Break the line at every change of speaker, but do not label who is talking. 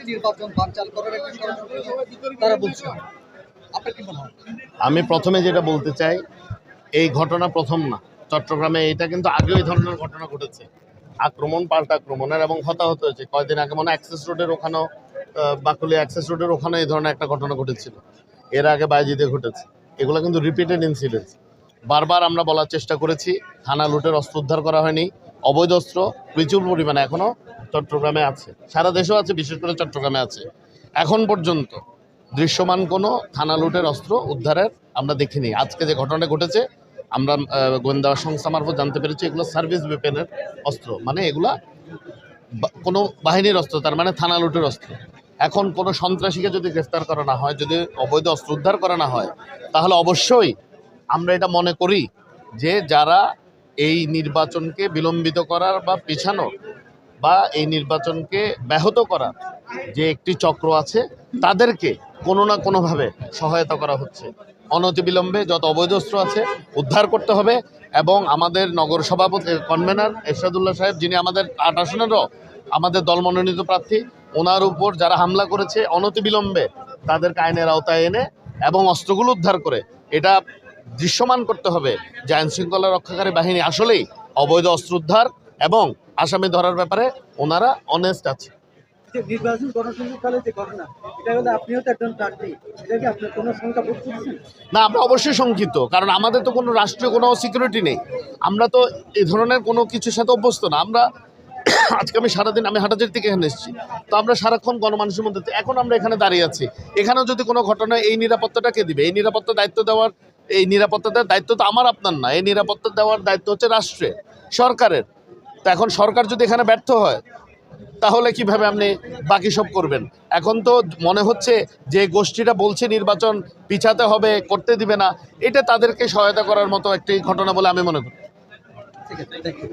নির্বাচন বানচাল করার একটা ষড়যন্ত্র তারা বলছে। আপনার কি মনে হয়?
আমি প্রথমে যেটা বলতে চাই, এই ঘটনা প্রথম না। চট্টগ্রামে এটা কিন্তু আগেও এই ধরনের ঘটনা ঘটেছে, আক্রমণ পাল্টা আক্রমণের, এবং হতাহত হয়েছে। কয়েকদিন আগে মনে হয় অ্যাক্সেস রোডের ওখানেও, বাকুলিয়া অ্যাক্সেস রোডের ওখানে এই ধরনের একটা ঘটনা ঘটেছিল, এর আগে বায়েজিদে ঘটেছে। এগুলো কিন্তু রিপিটেড ইনসিডেন্টস। বারবার আমরা বলার চেষ্টা করেছি, থানা লুটের অস্ত্র উদ্ধার করা হয়নি। অবৈধ অস্ত্র প্রচুর পরিমাণে এখনও চট্টগ্রামে আছে, সারা দেশেও আছে, বিশেষ করে চট্টগ্রামে আছে। এখন পর্যন্ত দৃশ্যমান কোনো থানা লুটের অস্ত্র উদ্ধারের আমরা দেখিনি। আজকে যে ঘটনাটা ঘটেছে, আমরা গোয়েন্দা সংস্থা মারফত জানতে পেরেছি এগুলো সার্ভিস ওয়েপেনের অস্ত্র, মানে এগুলা কোনো বাহিনীর অস্ত্র, তার মানে থানা লুটের অস্ত্র। এখন কোনো সন্ত্রাসীকে যদি গ্রেফতার করা না হয়, যদি অবৈধ অস্ত্র উদ্ধার করা না হয়, তাহলে অবশ্যই আমরা এটা মনে করি যে যারা এই নির্বাচনকে বিলম্বিত করার বা পিছানোর বা এই নির্বাচনকে ব্যাহত করার যে একটি চক্র আছে, তাদেরকে কোনো না কোনোভাবে সহায়তা করা হচ্ছে। অনতিবিলম্বে যত অবৈধ অস্ত্র আছে উদ্ধার করতে হবে, এবং আমাদের নগর সভাপতি কনভেনার এরশাদুল্লাহ সাহেব, যিনি আমাদের ৮ আসনেরও আমাদের দল মনোনীত প্রার্থী, ওনার উপর যারা হামলা করেছে অনতিবিলম্বে তাদেরকে আইনের আওতায় এনে এবং অস্ত্রগুলো উদ্ধার করে এটা দৃশ্যমান করতে হবে যে আইনশৃঙ্খলা রক্ষাকারী বাহিনী আসলেই অবৈধ অস্ত্র উদ্ধার এবং আসামি ধরার ব্যাপারে ওনারা অনেস্ট আছে।
নির্বাচন গণসংযোগকালে যে ঘটনা, এটা হলে আপনিও তো একজন প্রার্থী, এটা কি আপনার কোনো শঙ্কা বোধ করছেন?
না, আমরা অবশ্যই শঙ্কিত, কারণ আমাদের তো কোনো রাষ্ট্রীয় কোনো সিকিউরিটি নেই। আমরা তো এই ধরনের কোনো কিছুর সাথে অভ্যস্ত না। আমরা আজকে আমি সারাদিন আমি হাটাজারি থেকে এখানে এসেছি, তো আমরা সারাক্ষণ গণমানুষের মধ্যে, এখন আমরা এখানে দাঁড়িয়ে আছি। এখানেও যদি কোনো ঘটনা, এই নিরাপত্তাটা কে দিবে? এই নিরাপত্তা দায়িত্ব দেওয়ার, এই নিরাপত্তা দেওয়ার দায়িত্ব তো আমার আপনার না। এই নিরাপত্তা দেওয়ার দায়িত্ব হচ্ছে রাষ্ট্রের, সরকারের। তো এখন সরকার যদি এখানে ব্যর্থ হয়, তাহলে কিভাবে আপনি বাকি সব করবেন? এখন তো মনে হচ্ছে যে গোষ্ঠীটা বলছে নির্বাচন পিছাতে হবে, করতে দিবে না, এটা তাদেরকে সহায়তা করার মতো একটি ঘটনা বলে আমি মনে করি।
ঠিক আছে, থ্যাংক ইউ।